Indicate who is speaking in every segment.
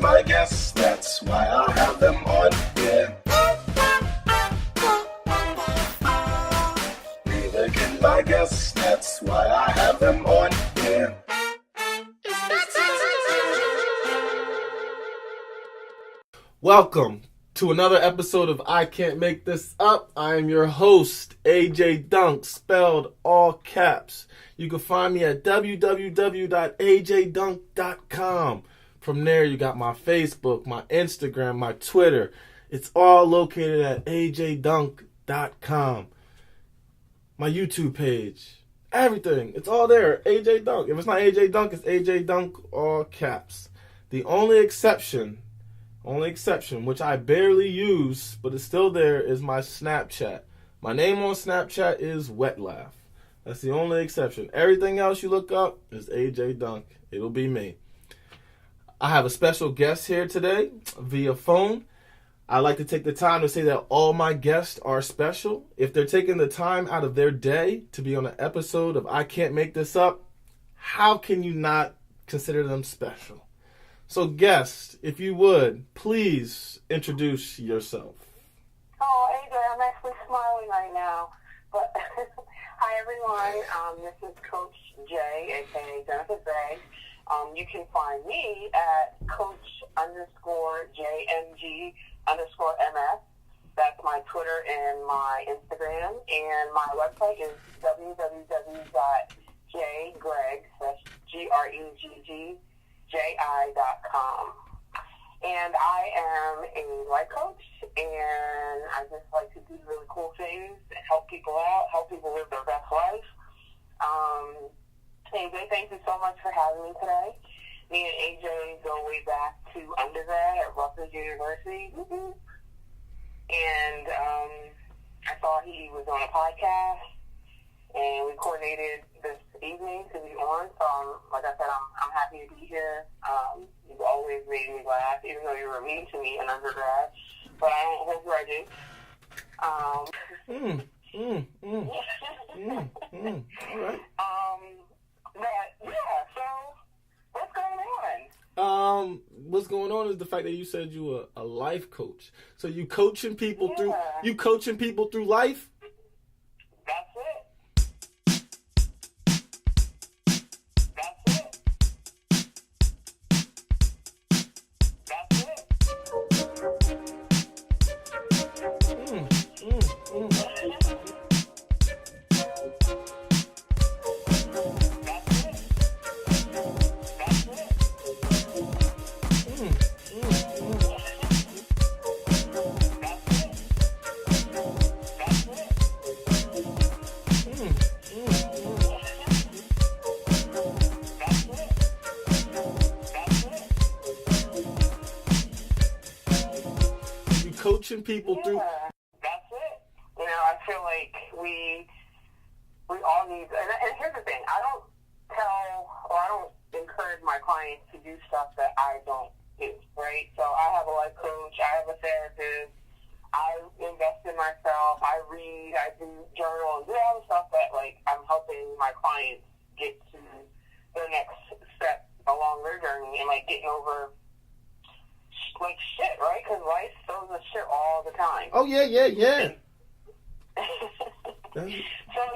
Speaker 1: my guests, that's why I have them on, yeah. Neither can my guests, that's why I have them on, yeah.
Speaker 2: Welcome to another episode of I Can't Make This Up. I am your host, AJ Dunk, spelled all caps. You can find me at www.ajdunk.com. From there, you got my Facebook, my Instagram, my Twitter. It's all located at ajdunk.com. My YouTube page, everything. It's all there, AJ Dunk. If it's not AJ Dunk, it's AJ Dunk, all caps. The only exception, which I barely use, but it's still there, is my Snapchat. My name on Snapchat is WetLaugh. That's the only exception. Everything else you look up is AJ Dunk. It'll be me. I have a special guest here today via phone. I like to take the time to say that all my guests are special. If they're taking the time out of their day to be on an episode of I Can't Make This Up, how can you not consider them special? So guest, if you would, please introduce yourself.
Speaker 3: Oh, AJ, I'm actually smiling right now. But hi, everyone. This is Coach J, a.k.a. Jennifer Gregg. You can find me at Coach_JMG_MS. That's my Twitter and my Instagram. And my website is www.jgregg, that's GREGGJI.com. And I am a life coach, and I just like to do really cool things, help people out, help people live their best life. AJ, thank you so much for having me today. Me and AJ go way back to undergrad at Rutgers University. Mm-hmm. And I saw he was on a podcast, and we coordinated this evening to be on. So, like I said, I'm happy to be here. You've always made me laugh, even though you were mean to me in undergrad. But I don't hold grudges.
Speaker 2: All right.
Speaker 3: But, yeah, so what's going on?
Speaker 2: What's going on is the fact that you said you were a life coach. So you coaching people through life?
Speaker 3: That's it.
Speaker 2: Coaching people through.
Speaker 3: That's it. You know, I feel like we all need, and here's the thing, I don't encourage my clients to do stuff that I don't do, right? So I have a life coach, I have a therapist, I invest in myself, I read, I do journal, and do all the stuff that, like, I'm helping my clients get to their next step along their journey and, like, getting over like shit, right? Because life throws us shit all the time.
Speaker 2: Oh, yeah.
Speaker 3: So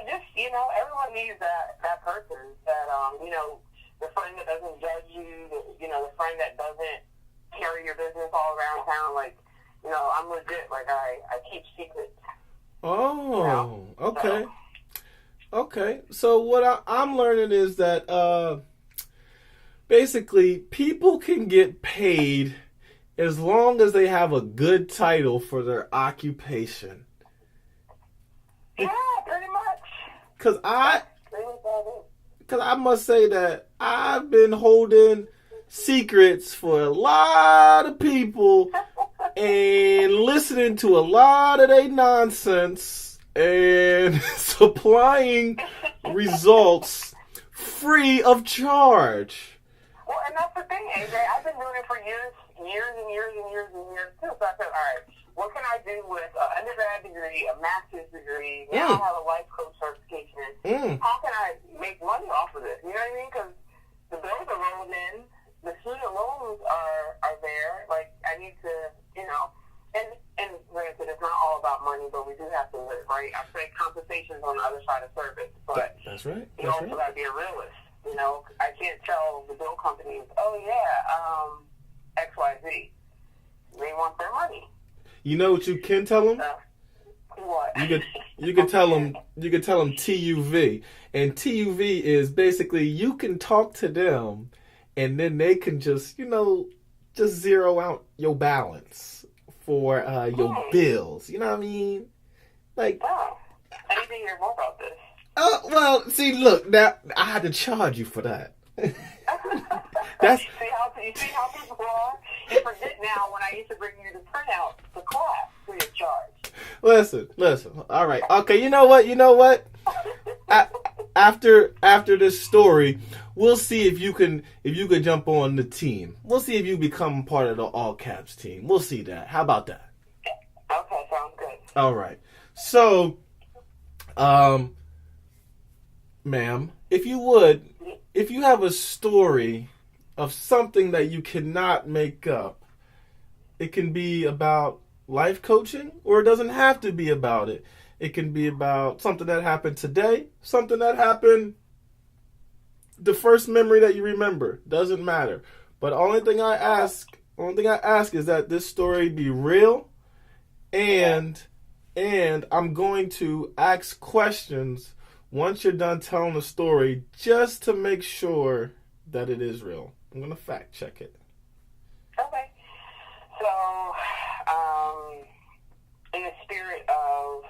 Speaker 3: just, you know, everyone needs that person that, you know, the friend that doesn't judge you, the friend that doesn't carry your business all around town. Like, you know, I'm legit. Like, I keep secrets.
Speaker 2: Oh,
Speaker 3: you know?
Speaker 2: okay. So. Okay. So what I'm learning is that basically people can get paid as long as they have a good title for their occupation.
Speaker 3: Yeah, pretty much.
Speaker 2: Because I must say that I've been holding secrets for a lot of people and listening to a lot of their nonsense and supplying results free of charge.
Speaker 3: Well, and that's the thing, AJ. I've been doing it for years too. So I said, all right, what can I do with an undergrad degree, a master's degree? Now I have a life coach certification. How can I make money off of this? You know what I mean? Because the bills are rolling in, the student loans are there, you also got to be a realist. You know, I can't tell the bill companies, oh yeah, XYZ. They want their money.
Speaker 2: You know what you can tell them?
Speaker 3: What?
Speaker 2: You can tell them TUV, and TUV is basically you can talk to them, and then they can just zero out your balance for your bills. You know what I mean? Like,
Speaker 3: oh, I need to hear more about this.
Speaker 2: Well, see, look, now I had to charge you for that. That's
Speaker 3: you see how people are? You forget now when I used to bring you the printout to class free of charge.
Speaker 2: Listen. All right. Okay, you know what? After this story, we'll see if you can jump on the team. We'll see if you become part of the All Caps team. We'll see that. How about that?
Speaker 3: Okay, sounds good.
Speaker 2: All right. So, ma'am, if you have a story of something that you cannot make up, it can be about life coaching, or it doesn't have to be about it. It can be about something that happened today, something that happened, the first memory that you remember. Doesn't matter. But the only thing I ask is that this story be real, and I'm going to ask questions once you're done telling the story, just to make sure that it is real. I'm going to fact check it.
Speaker 3: Okay. So, in the spirit of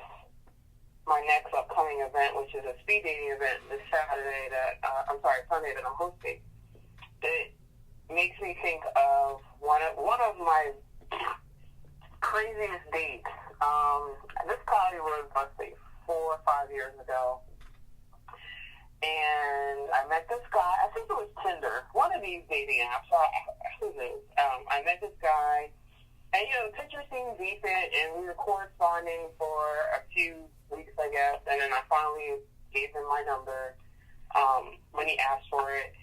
Speaker 3: my next upcoming event, which is a speed dating event this Sunday that I'm hosting, it makes me think of one of my craziest dates. This probably was, let's see, 4 or 5 years ago. And I met this guy, I think it was Tinder, one of these dating apps. I met this guy, and the picture seemed decent, and we were corresponding for a few weeks, I guess, and then I finally gave him my number when he asked for it.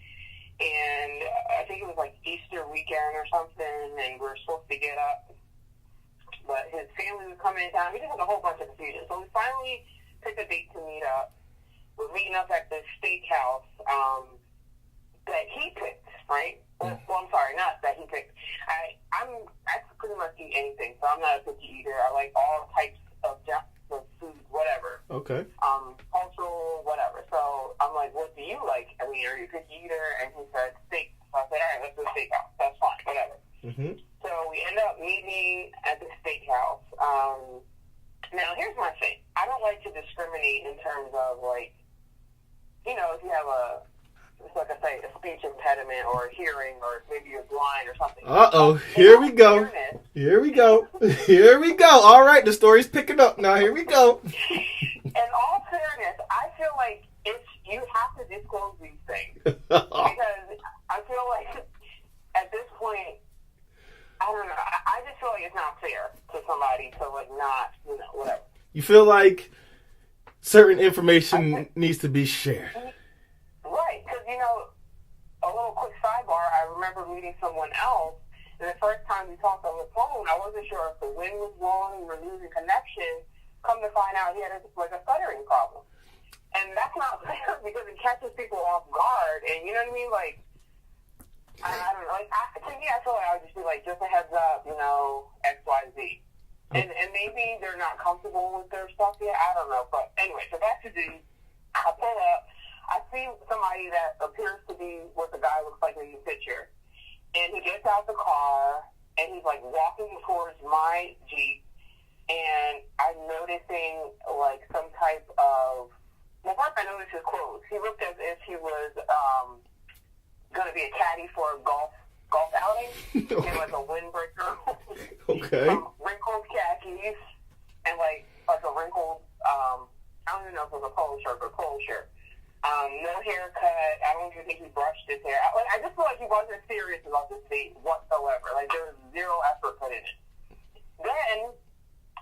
Speaker 3: And I think it was like Easter weekend or something, and we were supposed to get up, but his family was coming in town. We just had a whole bunch of confusion. So we finally picked a date to meet up. We're meeting up at this steakhouse that he picked, right? Well, I'm sorry, not that he picked. I pretty much eat anything, so I'm not a picky eater. I like all types of food, whatever.
Speaker 2: Okay.
Speaker 3: Cultural, whatever. So I'm like, what do you like? I mean, are you a picky eater? And he said steak. So I said, all right, let's do a steakhouse. That's fine, whatever. Mm-hmm. So we end up meeting at the steakhouse. Now, here's my thing. I don't like to discriminate in terms of, like, if you have a speech impediment or a hearing, or maybe you're blind or something.
Speaker 2: Uh-oh, here we go. All right, the story's picking up now. Here we go.
Speaker 3: In all fairness, I feel like you have to disclose these things. Because I feel like at this point, I don't know, I just feel like it's not fair to somebody to, like, not, whatever.
Speaker 2: You feel like certain information needs to be shared.
Speaker 3: Right, because, a little quick sidebar, I remember meeting someone else, and the first time we talked on the phone, I wasn't sure if the wind was blowing, we were losing connection. Come to find out he had a stuttering problem. And that's not fair because it catches people off guard, and you know what I mean? Like, I don't know. Like, to me, I feel like I would just be like, just a heads up, X, Y, Z. And maybe they're not comfortable with their stuff yet. I don't know. But anyway, so back to the, I pull up. I see somebody that appears to be what the guy looks like in the picture. And he gets out the car, and he's, like, walking towards my Jeep. And I'm noticing, like, some type of, well, first I noticed his clothes. He looked as if he was going to be a caddy for a golf outing. He had, like, a windbreaker.
Speaker 2: Okay.
Speaker 3: Wrinkled khakis and, like a wrinkled, I don't even know if it was a polo shirt or polo shirt. No haircut. I don't even think he brushed his hair. I just feel like he wasn't serious about this date whatsoever. Like, there was zero effort put in it. Then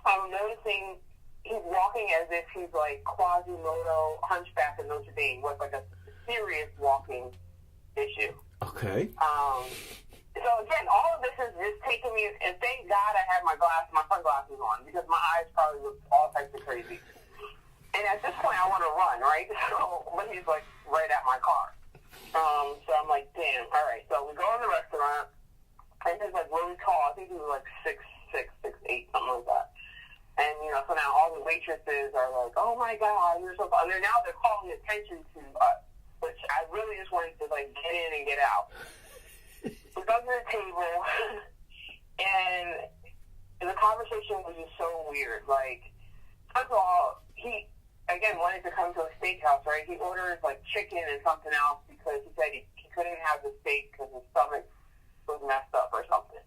Speaker 3: I'm noticing he's walking as if he's like Quasimodo, Hunchback of Notre Dame, with like a serious walking issue.
Speaker 2: Okay.
Speaker 3: So again, all of this is just taking me, and thank God I had my sunglasses on, because my eyes probably looked all types of crazy. And at this point, I want to run, right? So, but he's like right at my car. So I'm like, damn. All right. So we go in the restaurant, and he's like really tall. I think he was like 6'6", 6'8", something like that. And so now all the waitresses are like, oh my God, you're so tall. And now they're calling attention to us, which I really just wanted to like get in and get out. We go to the table, and the conversation was just so weird. Like, first of all, he, again, wanted to come to a steakhouse, right? He orders, like, chicken and something else because he said he couldn't have the steak because his stomach was messed up or something.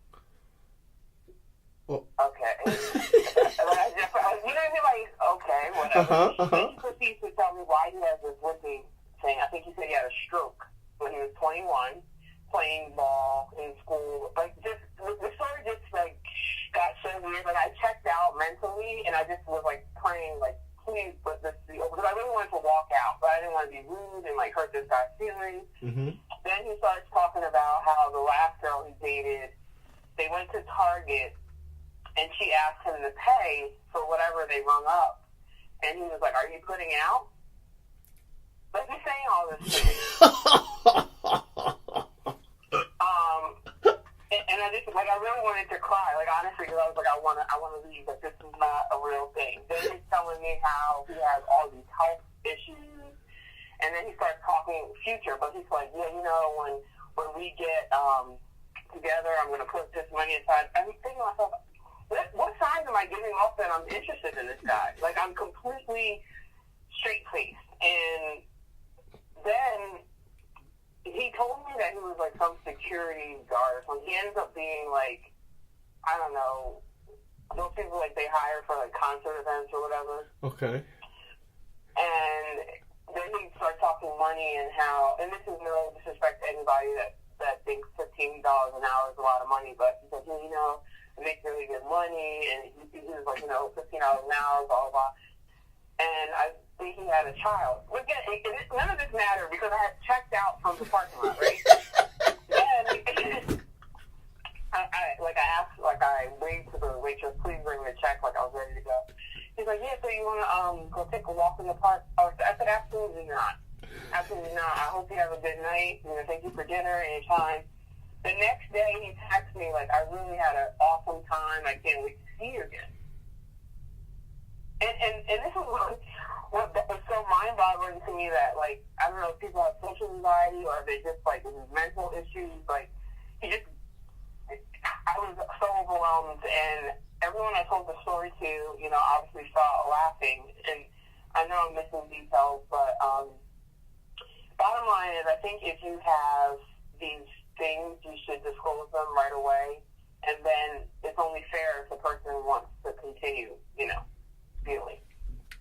Speaker 2: Well.
Speaker 3: Okay. Like, okay, whatever. Then he proceeds to tell me why he has this limping thing. I think he said he had a stroke when he was 21. Playing ball in school, like just the story just like got so weird. Like I checked out mentally, and I just was like praying, like please let this be over, because I really wanted to walk out, but I didn't want to be rude and like hurt this guy's feelings. Then he starts talking about how the last girl he dated, they went to Target, and she asked him to pay for whatever they rung up, and he was like, "Are you putting out?" Like he's saying all this to me. And I just, like, I really wanted to cry, like, honestly, because I was like, I want to leave, but this is not a real thing. Then he's telling me how he has all these health issues, and then he starts talking future, but he's like, yeah, when we get together, I'm going to put this money aside. I'm thinking to myself, what signs am I giving off that I'm interested in this guy? Like, I'm completely straight-faced. And then he told me that he was like some security guard or something. He ends up being like, I don't know, those people like they hire for like concert events or whatever.
Speaker 2: Okay.
Speaker 3: And then he starts talking money and how, and this is no disrespect to anybody that thinks $15 an hour is a lot of money, but he said, I make really good money, and he was like, $15 an hour, blah, blah, blah. And I think he had a child. Again, none of this mattered because I had checked out from the parking lot, right? Then I waved to the waitress, please bring me a check, like I was ready to go. He's like, yeah, so you want to go take a walk in the park? I said, absolutely not. Absolutely not. I hope you have a good night. Thank you for dinner anytime. The next day, he texted me, like, I really had an awesome time. I can't wait to see you again. And this is what was so mind-boggling to me that, like, I don't know if people have social anxiety or if they just, like, mental issues. Like, I was so overwhelmed, and everyone I told the story to, obviously started laughing. And I know I'm missing details, but bottom line is I think if you have these things, you should disclose them right away. And then it's only fair if the person wants to continue, feeling.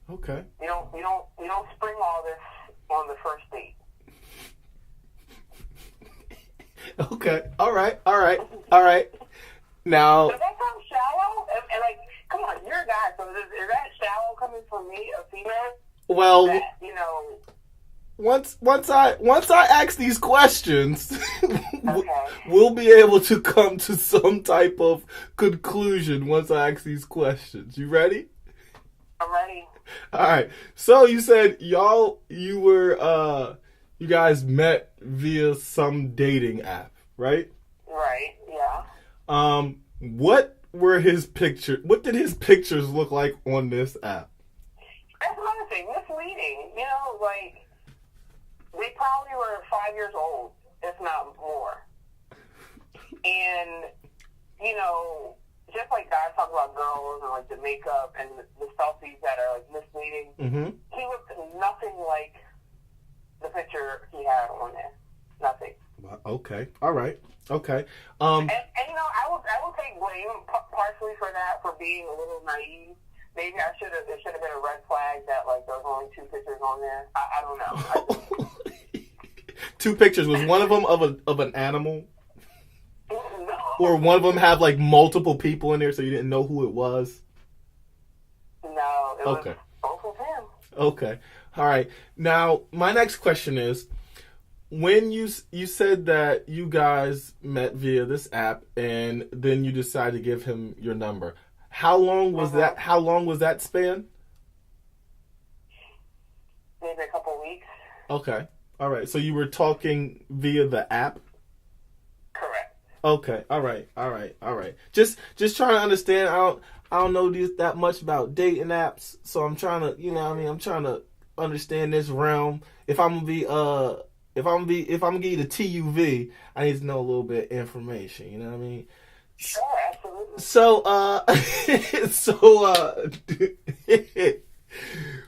Speaker 2: Okay. You
Speaker 3: don't spring all this on the first date.
Speaker 2: Okay. All right. Now.
Speaker 3: Does that sound shallow? And like, come on, you're a guy, so is that shallow coming from me, a female?
Speaker 2: Well,
Speaker 3: that,
Speaker 2: once I ask these questions,
Speaker 3: okay,
Speaker 2: we'll be able to come to some type of conclusion once I ask these questions. You ready?
Speaker 3: I'm ready.
Speaker 2: All right. So you said you guys met via some dating app, right?
Speaker 3: Right. Yeah.
Speaker 2: What were his pictures? What did his pictures look like on this app?
Speaker 3: That's another thing. Misleading. Like they probably were 5 years old, if not more. And just like guys talk about girls and like the makeup and the selfies that are like misleading, he looked nothing like the picture he had on there. Nothing.
Speaker 2: Okay. All right. Okay.
Speaker 3: And I will take blame partially for that, for being a little naive. Maybe it should have been a red flag that like there was only 2 pictures on there. I don't know.
Speaker 2: 2 pictures. Was one of them of an animal?
Speaker 3: No.
Speaker 2: Or one of them have like multiple people in there, so you didn't know who it was?
Speaker 3: No, it was both of him.
Speaker 2: Okay. All right. Now, my next question is, when you said that you guys met via this app and then you decided to give him your number, how long was that? How long was that span?
Speaker 3: maybe a couple weeks.
Speaker 2: Okay. All right. So you were talking via the app?
Speaker 3: Correct.
Speaker 2: Okay. All right. Just trying to understand. I don't know that much about dating apps, so I'm trying to, I'm trying to understand this realm. If I'm gonna give you the TUV, I need to know a little bit of information. You know what I mean?
Speaker 3: Sure, absolutely.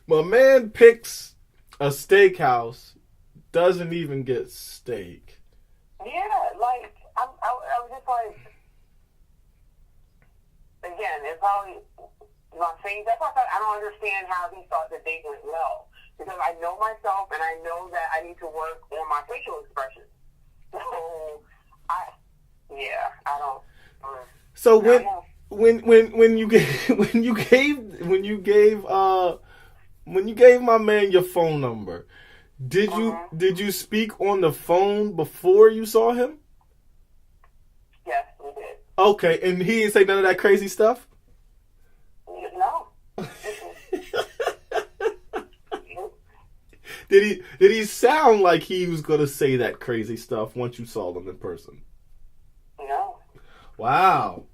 Speaker 2: My man picks a steakhouse, doesn't even get steak.
Speaker 3: Yeah, like I was just like, again, it's probably my thing. That's why I don't understand how he thought the date went well, because I know myself and I know that I need to work on my facial expressions. So I don't.
Speaker 2: So when you gave my man your phone number, did you speak on the phone before you saw him?
Speaker 3: Yes, we did.
Speaker 2: Okay, and he didn't say none of that crazy stuff?
Speaker 3: No.
Speaker 2: Did he sound like he was gonna say that crazy stuff once you saw them in person?
Speaker 3: No.
Speaker 2: Wow.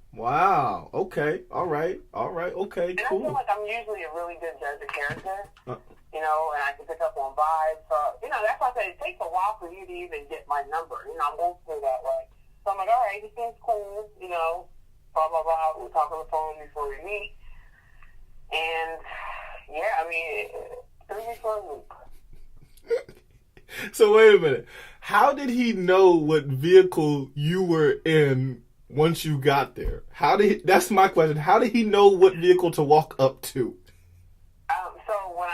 Speaker 2: Okay. All right. Okay.
Speaker 3: And
Speaker 2: Cool.
Speaker 3: I feel like I'm usually a really good judge of character, and I can pick up on vibes. So, that's why I said it takes a while for you to even get my number. I'm going through that way. So I'm like, all right, he seems cool, blah, blah, blah. We'll talk on the phone before we meet. And, yeah, I mean, it threw me for a loop.
Speaker 2: So wait a minute. How did he know what vehicle you were in once you got there? That's my question. How did he know what vehicle to walk up to?
Speaker 3: So when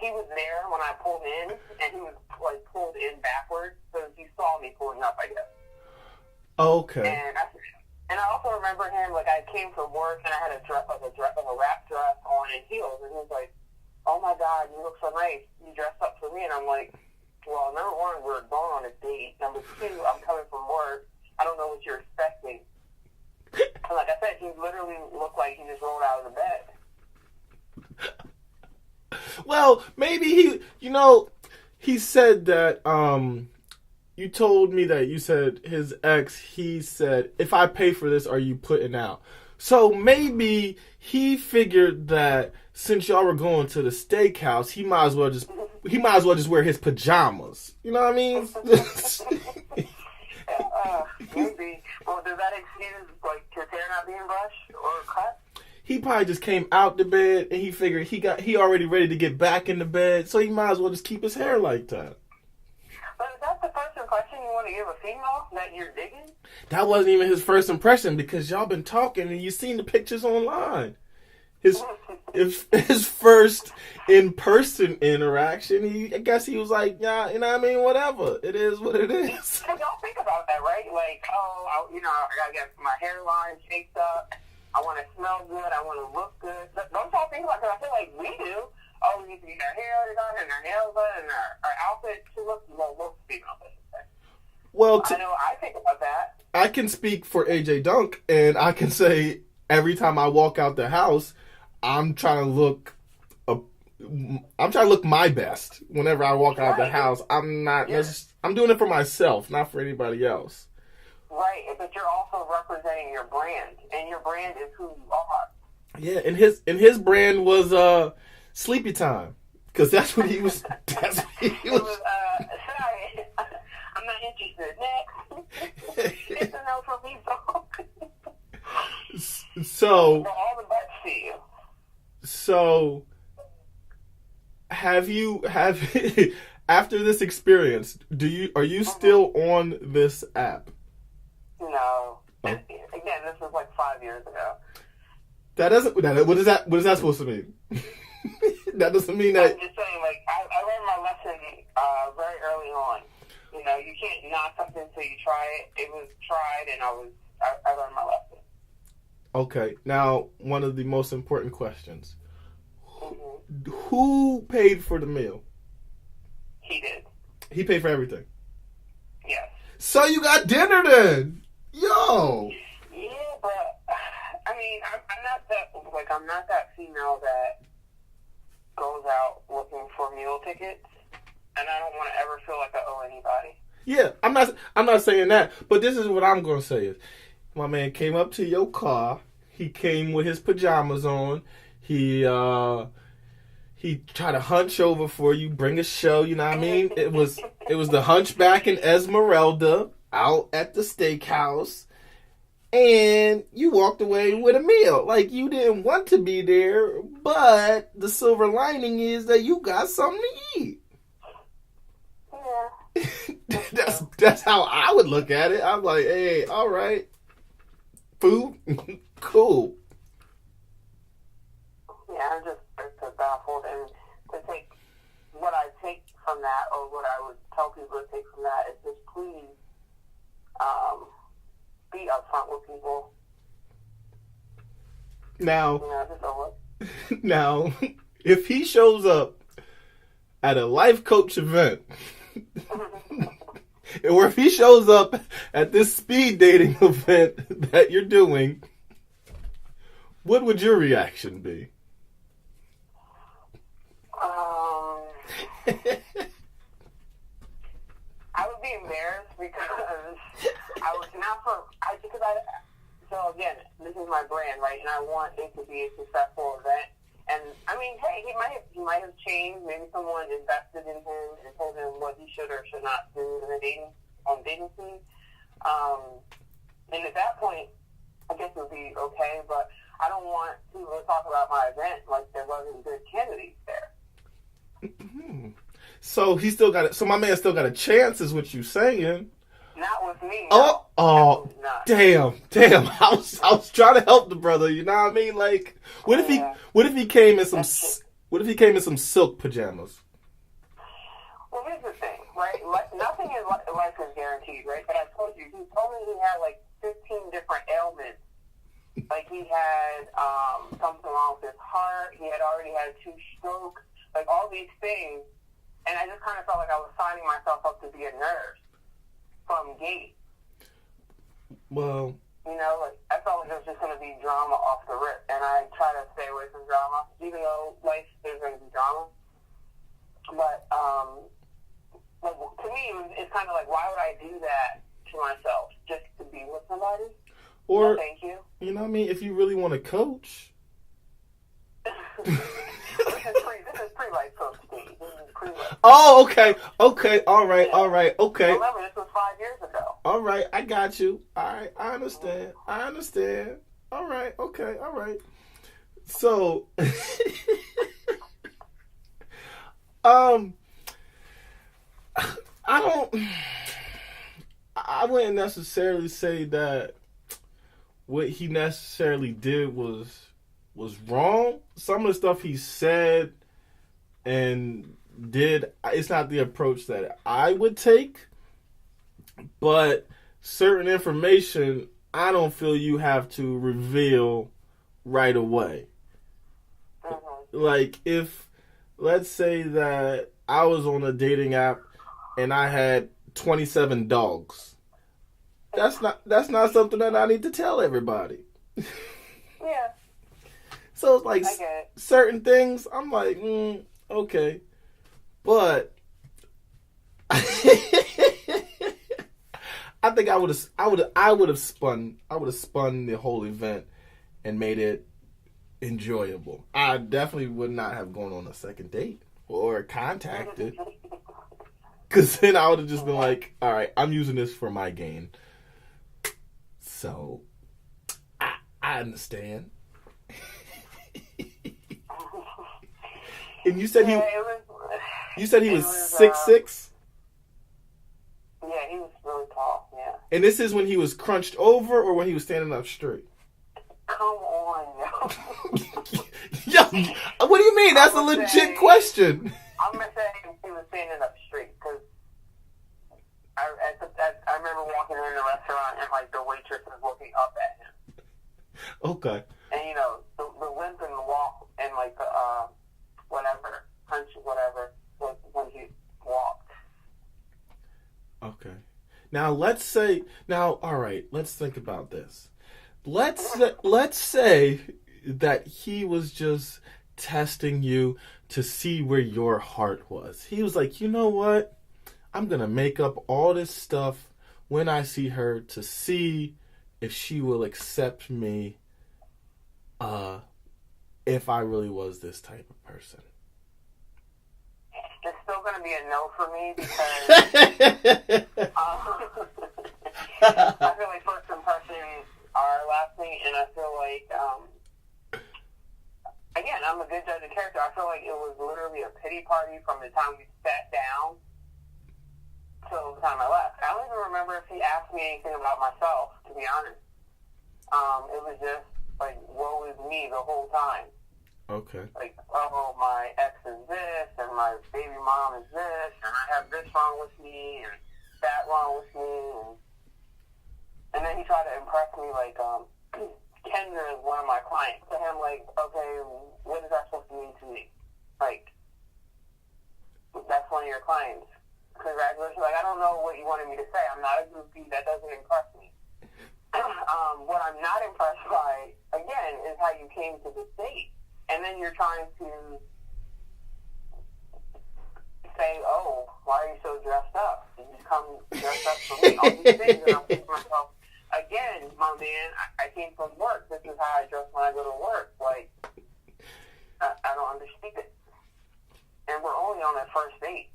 Speaker 3: he was there when I pulled in, and he was pulled in backwards, so he saw me pulling up, I guess.
Speaker 2: Okay.
Speaker 3: And I also remember him, I came from work and I had a wrap dress on and heels, and he was like, "Oh my God, you look so nice. You dressed up for me." And I'm like, well, number one, we're going on a date. Number two, I'm coming from work. I don't know what you're expecting. And like I said, he literally looked like he just rolled out of the bed.
Speaker 2: Well, maybe he said that, you told me that you said his ex, he said, "If I pay for this, are you putting out?" So maybe he figured that since y'all were going to the steakhouse, he might as well just wear his pajamas. You know what I mean?
Speaker 3: Maybe. Well, does that excuse his hair not being brushed or cut?
Speaker 2: He probably just came out the bed and he figured he already ready to get back in the bed, so he might as well just keep his hair like that.
Speaker 3: But is that the first impression you want to give a female that you're digging?
Speaker 2: That wasn't even his first impression, because y'all been talking and you seen the pictures online. His first in-person interaction, I guess he was like, yeah, you know what I mean, whatever. It is what it is.
Speaker 3: Y'all think about that, right? I gotta get my hairline shaped up. I want to smell good. I want to look good. Don't y'all think about it? Because I feel like we do. Oh, we need to get our hair done and our nails done and our outfit to look female.
Speaker 2: Well,
Speaker 3: I know I think about that.
Speaker 2: I can speak for AJ Dunk, and I can say every time I walk out the house, I'm trying to look my best. Whenever I walk out the house, I'm doing it for myself, not for anybody else.
Speaker 3: Right, but you're also representing your brand, and your brand is who you are.
Speaker 2: Yeah, and his brand was Sleepy Time, because that's what he was. That's what he was.
Speaker 3: Sorry, I'm not interested. Next, it's a no from me,
Speaker 2: So
Speaker 3: all the best to you.
Speaker 2: So, have after this experience, are you still on this app?
Speaker 3: No. Again, this was 5 years ago.
Speaker 2: What is that supposed to mean? That doesn't mean that.
Speaker 3: I'm just saying, I learned my lesson very early on. You can't knock something until you try it. It was tried, and I learned my lesson.
Speaker 2: Okay, now one of the most important questions: Who paid for the meal?
Speaker 3: He did.
Speaker 2: He paid for everything.
Speaker 3: Yes.
Speaker 2: So you got dinner then? Yo.
Speaker 3: Yeah, but I mean, I'm not that female that goes out looking for meal tickets. and I don't want to ever feel like I owe anybody.
Speaker 2: Yeah, I'm not saying that, but this is what I'm gonna say is, my man came up to your car. He came with his pajamas on. He tried to hunch over for you, bring a show. You know what I mean? It was the Hunchback and Esmeralda out at the steakhouse, and you walked away with a meal. Like, you didn't want to be there, but the silver lining is that you got something to eat.
Speaker 3: Yeah.
Speaker 2: That's how I would look at it. I'm like, hey, all right, food, cool.
Speaker 3: Yeah, I'm just baffled, and to take what I take from that, or what I would tell people to take from that, is just please be upfront with people.
Speaker 2: Now,
Speaker 3: Just over.
Speaker 2: now, if he shows up at a life coach event, or if he shows up at this speed dating event that you're doing, what would your reaction be?
Speaker 3: I would be embarrassed because so again, this is my brand, right? And I want it to be a successful event. And I mean, hey, he might have changed. Maybe someone invested in him and told him what he should or should not do in the dating scene. And at that point, I guess it would be okay. But I don't want people to talk about my event like there wasn't good candidates there.
Speaker 2: Mm-hmm. So he still got it. So my man still got a chance, is what you saying?
Speaker 3: Not with me.
Speaker 2: Oh,
Speaker 3: no,
Speaker 2: damn! I was trying to help the brother. You know what I mean? Like, what if he came in some silk pajamas?
Speaker 3: Well, here's the thing, right? Nothing in life is guaranteed, right? But I told you, he told me he had like 15 different ailments. Like, he had something wrong with his heart. He had already had 2 strokes. Like, all these things. And I just kind of felt like I was signing myself up to be a nurse from gate.
Speaker 2: Well,
Speaker 3: like, I felt like there was just going to be drama off the rip. And I try to stay away from drama, even though life there's going to be drama. But, to me, it's kind of like, why would I do that to myself? Just to be with somebody?
Speaker 2: or,
Speaker 3: no, thank you.
Speaker 2: You know what I mean? If you really want to coach.
Speaker 3: This is pre-life coach, Steve. This is pre-life.
Speaker 2: Oh, okay, all right, okay.
Speaker 3: Remember, this was 5 years ago.
Speaker 2: All right, I got you. All right, I understand. All right, okay, all right. So, I wouldn't necessarily say that what he necessarily did was wrong. Some of the stuff he said and did, it's not the approach that I would take. But certain information, I don't feel you have to reveal right away.
Speaker 3: Mm-hmm.
Speaker 2: Like, if, let's say that I was on a dating app and I had 27 dogs. That's not something that I need to tell everybody.
Speaker 3: Yeah.
Speaker 2: So it's like certain things, I'm like, okay. But I think I would have spun the whole event and made it enjoyable. I definitely would not have gone on a second date or contacted, because then I would have just been like, all right, I'm using this for my gain. So I understand. And you said he was 6'6"?
Speaker 3: Yeah, he was really tall, yeah.
Speaker 2: And this is when he was crunched over or when he was standing up straight?
Speaker 3: Come on, yo.
Speaker 2: Yo, what do you mean? That's a legit question.
Speaker 3: I'm going to say he was standing up straight, because I remember walking in the restaurant and, like, the waitress was looking up at him.
Speaker 2: Okay.
Speaker 3: And, the limp and the walk and, like, the, punch, whatever, was when he walked.
Speaker 2: Okay. Now, all right, let's think about this. Let's say that he was just testing you to see where your heart was. He was like, you know what? I'm going to make up all this stuff when I see her to see if she will accept me if I really was this type of person.
Speaker 3: It's still going to be a no for me because I feel like first impressions are lasting, and I feel like, again, I'm a good judge of character. I feel like it was literally a pity party from the time we sat down till the time I left. I don't even remember if he asked me anything about myself, to be honest. It was just like, woe is me the whole time.
Speaker 2: Okay.
Speaker 3: Like, oh, my ex is this, and my baby mom is this, and I have this wrong with me, and that wrong with me, and then he tried to impress me, like, Kendra is one of my clients. To him, like, okay, what is that supposed to mean to me? Like, that's one of your clients. Congratulations. Like, I don't know what you wanted me to say. I'm not a groupie. That doesn't impress me. What I'm not impressed by, again, is how you came to this date. And then you're trying to say, oh, why are you so dressed up? Did you come dressed up for me? All these things. And I'm thinking to myself, again, my man, I came from work. This is how I dress when I go to work. Like, I don't understand it. And we're only on that first date.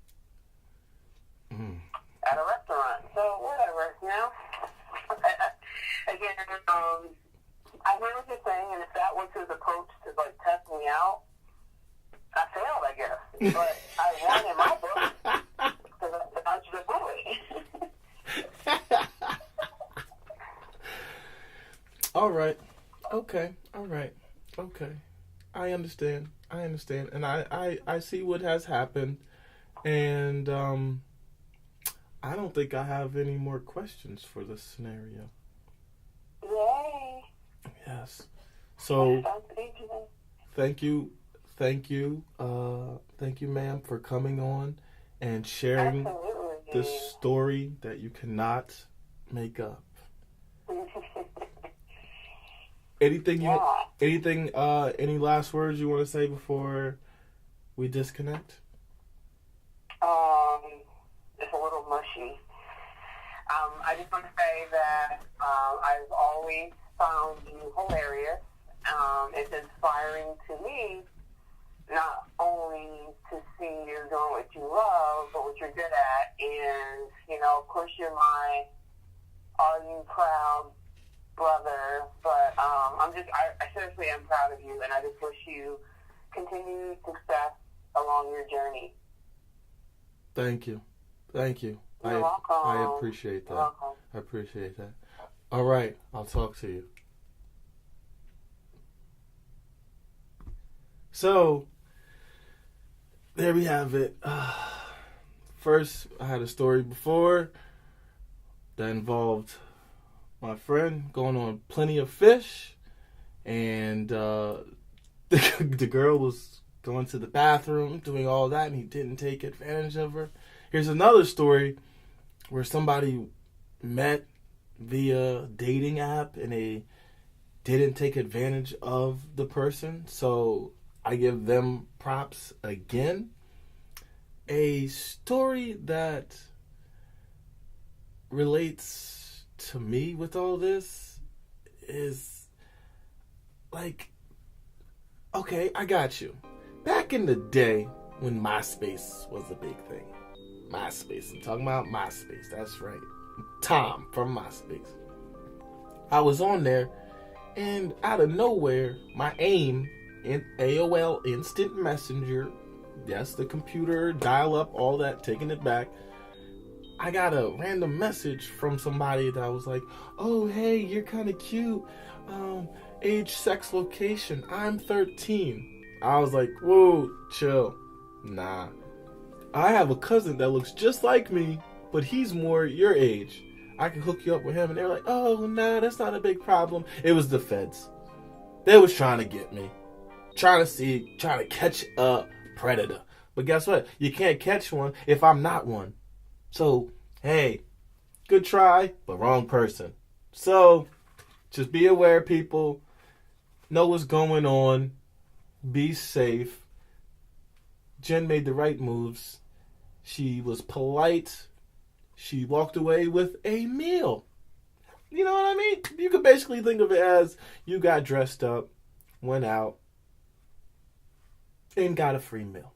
Speaker 3: At a restaurant. So, whatever, you know? Again, I hear what you're saying, and if that was his approach to, like, test me out, I failed, I guess. But I won in my book, because I just do it.
Speaker 2: All right. Okay. All right. Okay. I understand. And I see what has happened. And I don't think I have any more questions for this scenario.
Speaker 3: Yay.
Speaker 2: Yes. So thank you, ma'am, for coming on and sharing this story that you cannot make up. Any last words you want to say before we disconnect?
Speaker 3: It's a little mushy. I just want to say that I've always found you hilarious. It's inspiring to me, not only to see you doing what you love, but what you're good at. And, you know, of course, you're my Are You Proud brother. But I seriously am proud of you, and I just wish you continued success along your journey.
Speaker 2: Thank you.
Speaker 3: You're welcome.
Speaker 2: I appreciate that.
Speaker 3: You're welcome.
Speaker 2: I appreciate that. All right, I'll talk to you. So, there we have it. First, I had a story before that involved my friend going on Plenty of Fish, and the girl was going to the bathroom, doing all that, and he didn't take advantage of her. Here's another story where somebody met via dating app and they didn't take advantage of the person. So I give them props again. A story that relates to me with all this is like, okay, I got you. Back in the day when MySpace was a big thing. MySpace. I'm talking about MySpace. That's right. Tom from MySpace. I was on there, and out of nowhere, my AIM in AOL Instant Messenger, yes, the computer, dial-up, all that, taking it back, I got a random message from somebody that was like, oh, hey, you're kind of cute. Age, sex, location. I'm 13. I was like, whoa, chill. Nah. I have a cousin that looks just like me, but he's more your age. I can hook you up with him. And they're like, oh, nah, that's not a big problem. It was the feds. They was trying to get me. Trying to catch a predator. But guess what? You can't catch one if I'm not one. So, hey, good try, but wrong person. So, just be aware, people. Know what's going on. Be safe. Jenn made the right moves. She was polite. She walked away with a meal. You know what I mean? You could basically think of it as you got dressed up, went out, and got a free meal.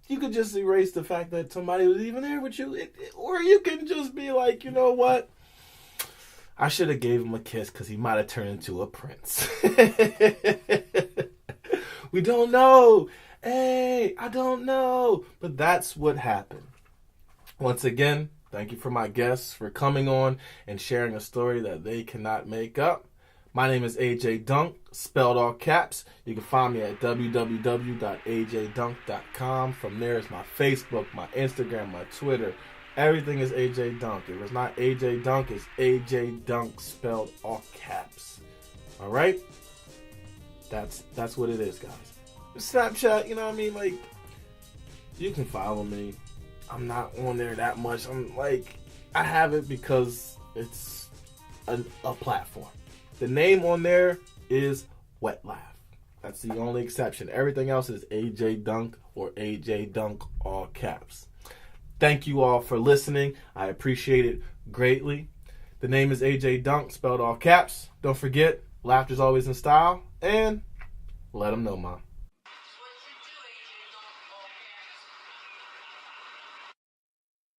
Speaker 2: You could just erase the fact that somebody was even there with you. Or you can just be like, you know what? I should have gave him a kiss because he might have turned into a prince. We don't know. Hey, I don't know. But that's what happened. Once again, thank you for my guests for coming on and sharing a story that they cannot make up. My name is AJ Dunk, spelled all caps. You can find me at www.ajdunk.com. From there is my Facebook, my Instagram, my Twitter. Everything is AJ Dunk. If it's not AJ Dunk, it's AJ Dunk, spelled all caps. All right? That's what it is, guys. Snapchat, you know what I mean? Like, you can follow me. I'm not on there that much. I have it because it's a platform. The name on there is Wet Laugh. That's the only exception. Everything else is AJ Dunk or AJ Dunk, all caps. Thank you all for listening. I appreciate it greatly. The name is AJ Dunk, spelled all caps. Don't forget, laughter's always in style. And let them know, Mom.